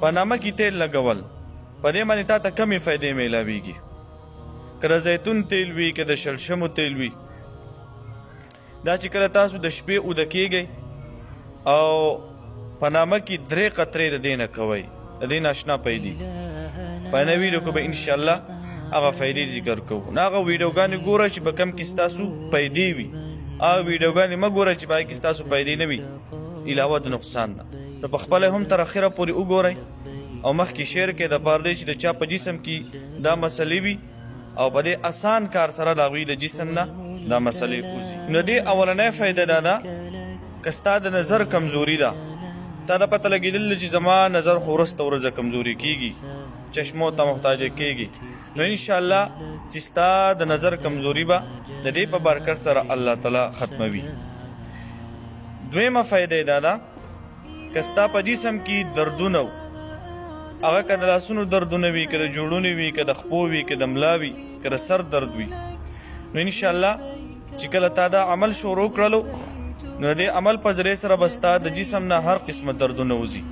په نمک کې تیل لګول په دې باندې تا ته کمې فایدې میلاویږي. که د زیتون تیل وي که د شلشمو تیل وي، دا چې کله تاسو د شپې اوده کیږئ او په نمک کې 3 قطرې د دې نه کوئ، د دې نه اشنا پیدي. په نه ویډیو کې به انشاءالله هغه فایدې ذکر کوو. نو هغه ویډیوګانې ګوره چې په کم کې ستاسو پیدې وي، هغه ویډیوګانې مه ګوره چې په هغې کې ستاسو پیدې نه وي علاوه د نقصان نه. نو په خپله هم تر اخره پورې وګورئ او مخکې شیر کې د پاره دی چې د چا په جسم کې دا مسلې وي او په دې آسان کار سره د هغوی د جسم نه دا مسلې وځي. نو دې اولنۍ فایده دا ده که ستا د نظر کمزوري ده، تا د پته لګېدل چې زما نظر خو ورځ ته ورځه کمزوري کېږي، چشمو ته محتاجه کېږي، نو انشاءالله چې ستا د نظر کمزوري به د دې په برکت سره الله تعالی ختموي. دویمه فایده دا ده که ستا په جسم کې دردونه و، هغه که د لاسونو دردونه وي، که د جوړونې وي، که د خپو وي، که د ملا وي، که د سر درد وي، نو انشاءالله چې کله تا دا عمل شروع کړلو نو د دې عمل په ذریعې سره به ستا د جسم نه هر قسمه دردونه وځي.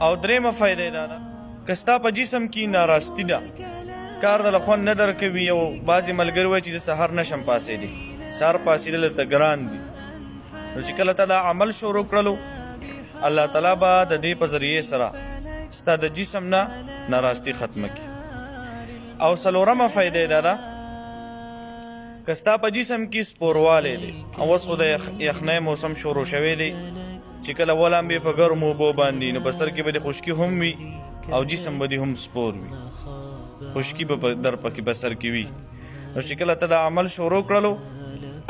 او درېیمه فایده دا ده که ستا په جسم کې ناراستي ده، کار دله خوند نه درکوي او بعضې ملګري وایي چې زه سهار نشم پاڅېدی، سهار پاڅېدل ته ګران دي، نو چې کله ته دا عمل شروع کړلو الله تعالی به د دې په ذریعې سره ستا د جسم نه ناراستي ختمه کړي. او څلورمه فایده دا ده که ستا په جسم کې سپوروالی دی او اوس خو د یخنۍ موسم شروع شوی دی چې کله ولامبې په ګرمو اوبو باندې، نو په سر کې به د خشکي هم وي او جسم به دې هم سپور وي، خشکي به در پکې په سر کې وي. نو چې کله ته دا عمل شروع کړلو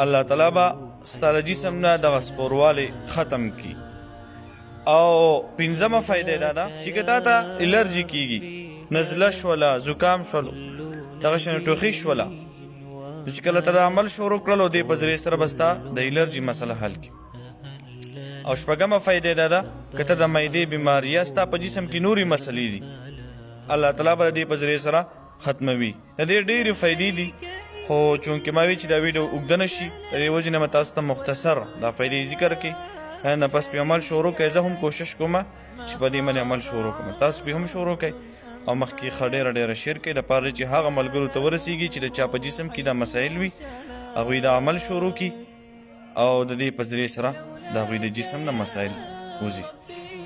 الله تعالی به ستا د جسم نه دغه سپوروالی ختم کړي. او پنځمه فایده دا ده چې که تا ته الرجي کېږي، نزله شوله، زکام شولو، دغه شانې ټوخي شوله، نو چې کله ته دا عمل شروع کړلو دې په ذریعې سره به ستا د الرجي مسله حل کړي. او شپږمه فایده دا ده که ته د معدې بیماري یا ستا په جسم کې نورې مسلې دي، الله تعالی به د دې په ذریعې سره ختموي. د دې ډېرې فایدې دي، خو چونکې ما وی چې دا ویډیو اوږده نه شي د دې وجې نه مې تاسو ته مختصر دا فایدې ذکر کړي. نه پس پې عمل شروع کړئ، زه هم کوشش کوم چې په دې باندې عمل شروع کړم، تاسو پې هم شروع کړئ او مخکې ښه ډېره شیر کړئ دپاره چې هغه ملګرو ته ورسیږي چې د چا په جسم کې دا مسایل وي هغوی دا عمل شروع کړي او د دې په ذریعې سره د هغوی د جسم نه مسایل وځي.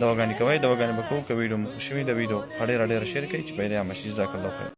دواګانې کوئ، دواګانې به کوو. که ویډیو مو خوښ وي د ویډیو ښه ډېره شیر کړئ چې پیدا یې شي. جزاک الله خیر.